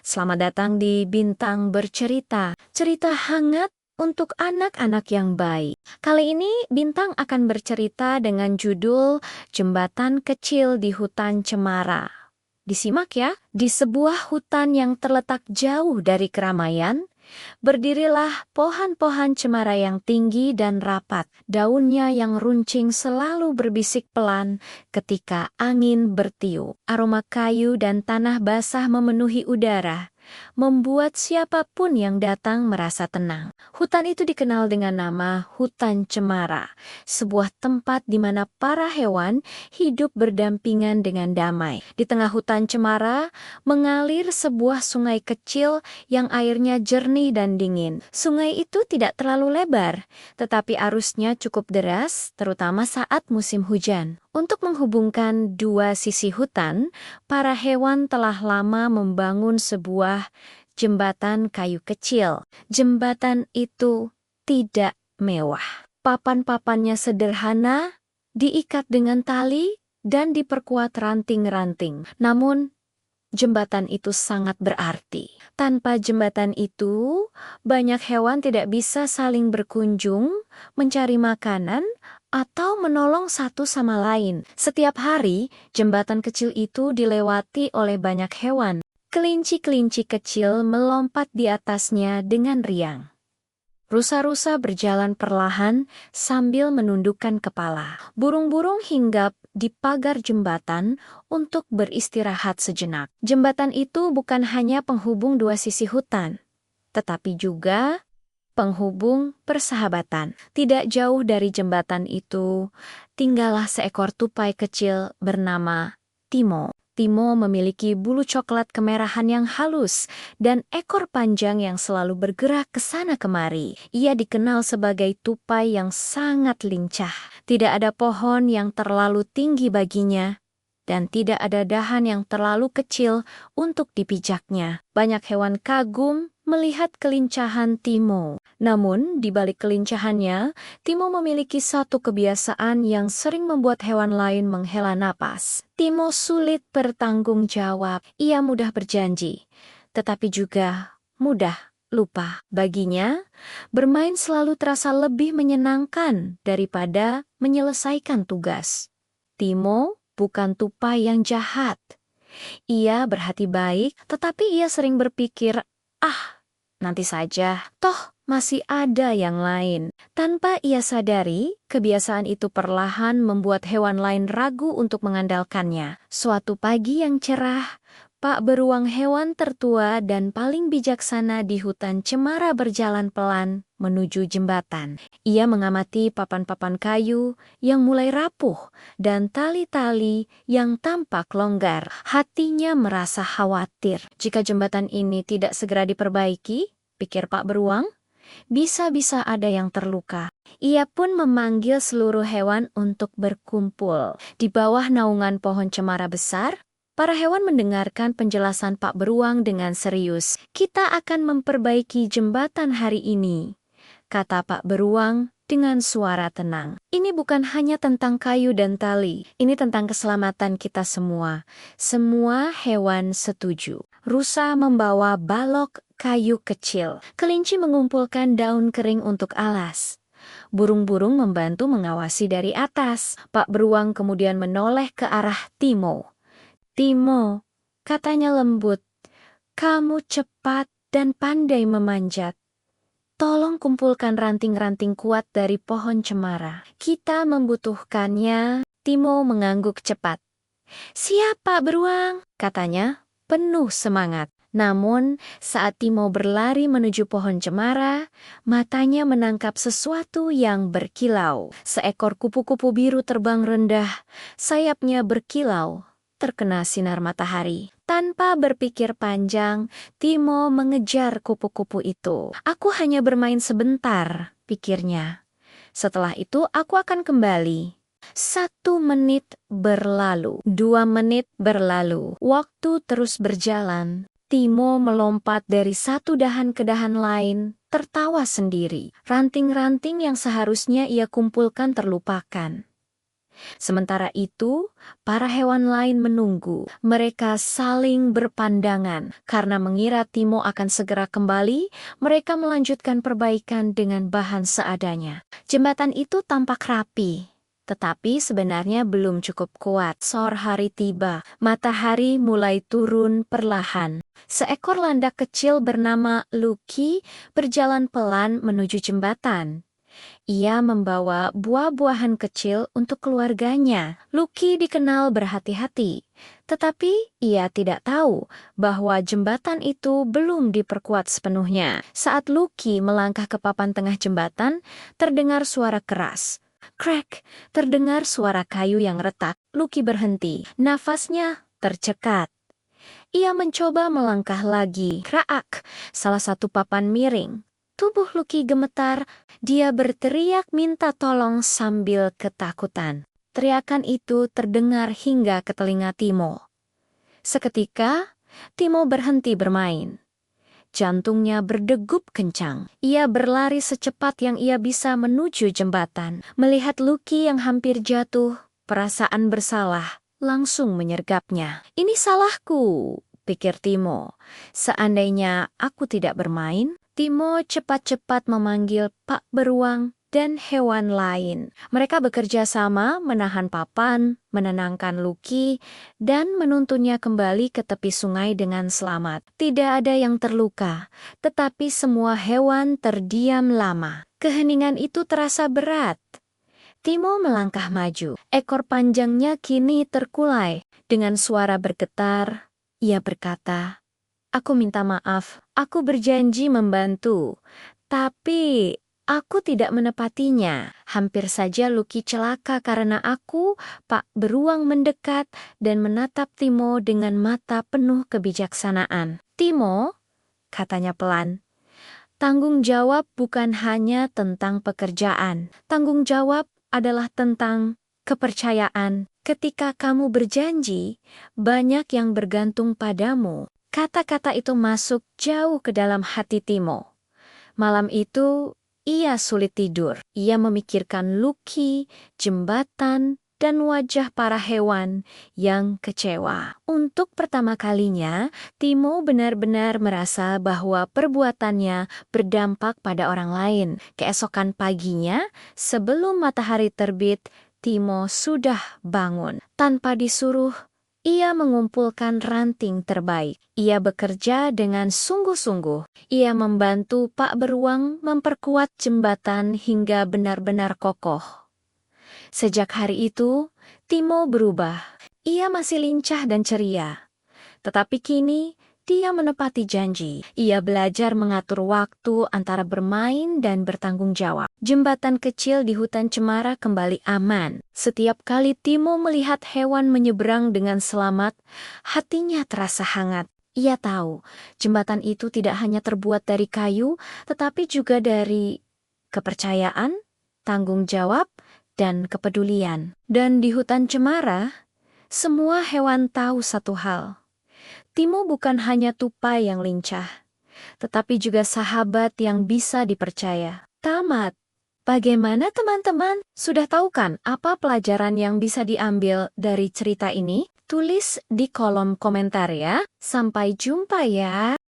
Selamat datang di Bintang Bercerita, cerita hangat untuk anak-anak yang baik. Kali ini Bintang akan bercerita dengan judul Jembatan Kecil di Hutan Cemara. Disimak ya, di sebuah hutan yang terletak jauh dari keramaian, berdirilah pohon-pohon cemara yang tinggi dan rapat. Daunnya yang runcing selalu berbisik pelan ketika angin bertiup. Aroma kayu dan tanah basah memenuhi udara, membuat siapapun yang datang merasa tenang. Hutan itu dikenal dengan nama Hutan Cemara, sebuah tempat di mana para hewan hidup berdampingan dengan damai. Di tengah hutan cemara, mengalir sebuah sungai kecil yang airnya jernih dan dingin. Sungai itu tidak terlalu lebar, tetapi arusnya cukup deras, terutama saat musim hujan. Untuk menghubungkan dua sisi hutan, para hewan telah lama membangun sebuah jembatan kayu kecil. Jembatan itu tidak mewah. Papan-papannya sederhana, diikat dengan tali, dan diperkuat ranting-ranting. Namun, jembatan itu sangat berarti. Tanpa jembatan itu, banyak hewan tidak bisa saling berkunjung, mencari makanan, atau menolong satu sama lain. Setiap hari, jembatan kecil itu dilewati oleh banyak hewan. Kelinci-kelinci kecil melompat di atasnya dengan riang. Rusa-rusa berjalan perlahan sambil menundukkan kepala. Burung-burung hinggap di pagar jembatan untuk beristirahat sejenak. Jembatan itu bukan hanya penghubung dua sisi hutan, tetapi juga penghubung persahabatan. Tidak jauh dari jembatan itu, tinggallah seekor tupai kecil bernama Timo. Timo memiliki bulu coklat kemerahan yang halus dan ekor panjang yang selalu bergerak ke sana kemari. Ia dikenal sebagai tupai yang sangat lincah. Tidak ada pohon yang terlalu tinggi baginya, dan tidak ada dahan yang terlalu kecil untuk dipijaknya. Banyak hewan kagum melihat kelincahan Timo. Namun, di balik kelincahannya, Timo memiliki satu kebiasaan yang sering membuat hewan lain menghela napas. Timo sulit bertanggung jawab. Ia mudah berjanji, tetapi juga mudah lupa. Baginya, bermain selalu terasa lebih menyenangkan daripada menyelesaikan tugas. Timo bukan tupai yang jahat. Ia berhati baik, tetapi ia sering berpikir, nanti saja, toh masih ada yang lain. Tanpa ia sadari, kebiasaan itu perlahan membuat hewan lain ragu untuk mengandalkannya. Suatu pagi yang cerah, Pak Beruang hewan tertua dan paling bijaksana di hutan cemara berjalan pelan menuju jembatan. Ia mengamati papan-papan kayu yang mulai rapuh dan tali-tali yang tampak longgar. Hatinya merasa khawatir. Jika jembatan ini tidak segera diperbaiki, pikir Pak Beruang, bisa-bisa ada yang terluka. Ia pun memanggil seluruh hewan untuk berkumpul. Di bawah naungan pohon cemara besar, para hewan mendengarkan penjelasan Pak Beruang dengan serius. Kita akan memperbaiki jembatan hari ini, kata Pak Beruang dengan suara tenang. Ini bukan hanya tentang kayu dan tali, ini tentang keselamatan kita semua. Semua hewan setuju. Rusa membawa balok kayu kecil. Kelinci mengumpulkan daun kering untuk alas. Burung-burung membantu mengawasi dari atas. Pak Beruang kemudian menoleh ke arah Timo. Timo, katanya lembut, kamu cepat dan pandai memanjat. Tolong kumpulkan ranting-ranting kuat dari pohon cemara. Kita membutuhkannya. Timo mengangguk cepat. Siap, Pak Beruang, katanya, penuh semangat. Namun, saat Timo berlari menuju pohon cemara, matanya menangkap sesuatu yang berkilau. Seekor kupu-kupu biru terbang rendah, sayapnya berkilau, terkena sinar matahari. Tanpa berpikir panjang, Timo mengejar kupu-kupu itu. Aku hanya bermain sebentar, pikirnya. Setelah itu aku akan kembali. 1 menit berlalu, 2 menit berlalu. Waktu terus berjalan. Timo melompat dari satu dahan ke dahan lain, tertawa sendiri. Ranting-ranting yang seharusnya ia kumpulkan terlupakan. Sementara itu, para hewan lain menunggu. Mereka saling berpandangan. Karena mengira Timo akan segera kembali, mereka melanjutkan perbaikan dengan bahan seadanya. Jembatan itu tampak rapi, tetapi sebenarnya belum cukup kuat. Sore hari tiba, matahari mulai turun perlahan. Seekor landak kecil bernama Lucky berjalan pelan menuju jembatan. Ia membawa buah-buahan kecil untuk keluarganya. Lucky dikenal berhati-hati, tetapi ia tidak tahu bahwa jembatan itu belum diperkuat sepenuhnya. Saat Lucky melangkah ke papan tengah jembatan, terdengar suara keras. Crack, terdengar suara kayu yang retak. Lucky berhenti, nafasnya tercekat. Ia mencoba melangkah lagi. Kraak, salah satu papan miring. Tubuh Lucky gemetar, dia berteriak minta tolong sambil ketakutan. Teriakan itu terdengar hingga ke telinga Timo. Seketika, Timo berhenti bermain. Jantungnya berdegup kencang. Ia berlari secepat yang ia bisa menuju jembatan. Melihat Lucky yang hampir jatuh, perasaan bersalah langsung menyergapnya. Ini salahku, pikir Timo. Seandainya aku tidak bermain, Timo cepat-cepat memanggil Pak Beruang dan hewan lain. Mereka bekerja sama menahan papan, menenangkan Lucky, dan menuntunnya kembali ke tepi sungai dengan selamat. Tidak ada yang terluka, tetapi semua hewan terdiam lama. Keheningan itu terasa berat. Timo melangkah maju. Ekor panjangnya kini terkulai. Dengan suara bergetar, ia berkata, "Aku minta maaf, aku berjanji membantu, tapi aku tidak menepatinya. Hampir saja Lucky celaka karena aku." Pak Beruang mendekat dan menatap Timo dengan mata penuh kebijaksanaan. "Timo," katanya pelan, "tanggung jawab bukan hanya tentang pekerjaan. Tanggung jawab adalah tentang kepercayaan. Ketika kamu berjanji, banyak yang bergantung padamu." Kata-kata itu masuk jauh ke dalam hati Timo. Malam itu, ia sulit tidur. Ia memikirkan Lucky, jembatan, dan wajah para hewan yang kecewa. Untuk pertama kalinya, Timo benar-benar merasa bahwa perbuatannya berdampak pada orang lain. Keesokan paginya, sebelum matahari terbit, Timo sudah bangun. Tanpa disuruh, ia mengumpulkan ranting terbaik. Ia bekerja dengan sungguh-sungguh. Ia membantu Pak Beruang memperkuat jembatan hingga benar-benar kokoh. Sejak hari itu, Timo berubah. Ia masih lincah dan ceria. Tetapi kini, dia menepati janji. Ia belajar mengatur waktu antara bermain dan bertanggung jawab. Jembatan kecil di hutan cemara kembali aman. Setiap kali Timo melihat hewan menyeberang dengan selamat, hatinya terasa hangat. Ia tahu, jembatan itu tidak hanya terbuat dari kayu, tetapi juga dari kepercayaan, tanggung jawab, dan kepedulian. Dan di hutan cemara, semua hewan tahu satu hal. Timo bukan hanya tupai yang lincah, tetapi juga sahabat yang bisa dipercaya. Tamat. Bagaimana teman-teman? Sudah tahu kan apa pelajaran yang bisa diambil dari cerita ini? Tulis di kolom komentar ya. Sampai jumpa ya.